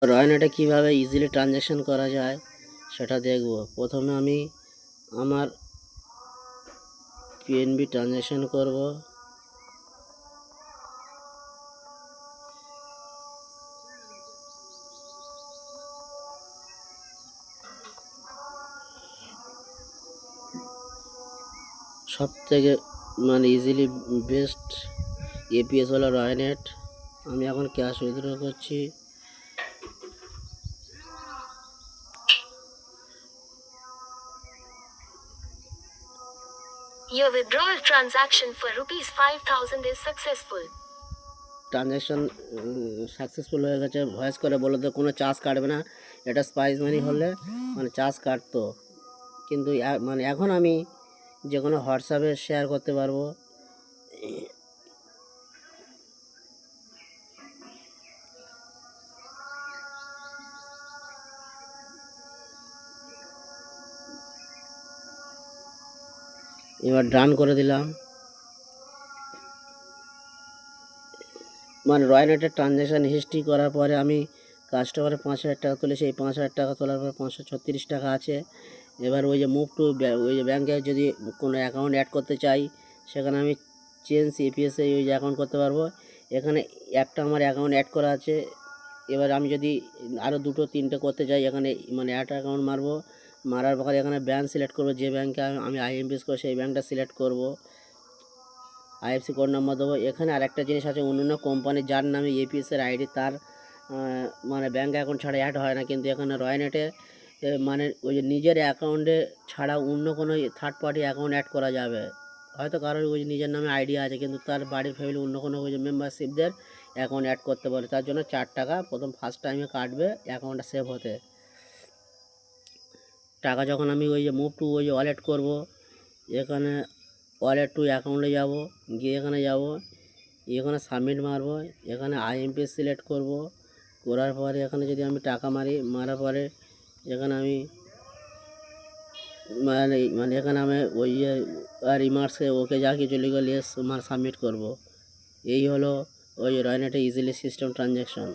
রয়নেটে কীভাবে easily transaction করা যায় সেটা দেখব। প্রথমে আমি আমার পিএনবি ট্রানজ্যাকশন করব। সব থেকে ইজিলি বেস্ট এপিএস হলো রয়নেট। আমি এখন ক্যাশ উইথড্র করছি। Your withdrawal transaction for ₹5,000 is successful. Transaction successful হয়ে গেছে। ভয়েস করে বলে তো কোনো চার্জ কাটবে না। এটা স্পাইস মানি হলে চার্জ কাটতো, কিন্তু এখন আমি যে কোনো হোয়াটসঅ্যাপে শেয়ার করতে পারবো। এবার ডান করে দিলাম। রয়নেটের ট্রানজ্যাকশান হিস্ট্রি করার পরে আমি কাস্টমারে 5,000 টাকা তুলেছি। এই 5,000 টাকা তোলার পর 536 টাকা আছে। এবার ওই যে মুভ টু ওই যে ব্যাঙ্কে যদি কোনো অ্যাকাউন্ট অ্যাড করতে চাই, সেখানে আমি চেঞ্জ এপিএসে ওই যে অ্যাকাউন্ট করতে পারবো। এখানে একটা আমার অ্যাকাউন্ট অ্যাড করা আছে। এবার আমি যদি আরও 2-3টে করতে চাই, এখানে অ্যাড অ্যাকাউন্ট মারবো। মারার পর এখানে ব্যাঙ্ক সিলেক্ট করবো। যে ব্যাঙ্কে আমি আইএমপিএস করবো সেই ব্যাঙ্কটা সিলেক্ট করবো। আইএফসি কোড নাম্বার দেবো। এখানে আরেকটা জিনিস আছে, অন্য কোম্পানি যার নামে এপিএসের আইডি তার ব্যাঙ্ক অ্যাকাউন্ট ছাড়া অ্যাড হয় না, কিন্তু এখানে রয়নেটে ওই যে নিজের অ্যাকাউন্টে ছাড়া অন্য কোনো থার্ড পার্টি অ্যাকাউন্ট অ্যাড করা যাবে। হয়তো কারোর ওই নিজের নামে আইডি আছে, কিন্তু তার বাড়ির ফ্যামিলি অন্য কোনো ওই যে মেম্বারশিপদের অ্যাকাউন্ট অ্যাড করতে পারে। তার জন্য 4 টাকা প্রথম ফার্স্ট টাইমে কাটবে অ্যাকাউন্টটা সেভ হতে। টাকা যখন আমি ওই যে মুভ টু ওই যে ওয়ালেট করবো, এখানে ওয়ালেট টু অ্যাকাউন্টে যাব, গিয়ে এখানে যাব, এখানে সাবমিট মারবো। এখানে আইএমপিএস সিলেক্ট করব। করার পরে এখানে যদি আমি টাকা মারার পরে এখানে আমি এখানে আমি ওই রিমার্কসে ওকে যা কিছু লিগাল সাবমিট করব। এই হলো ওই রয়নেটে ইজিলি সিস্টেম ট্রানজ্যাকশন।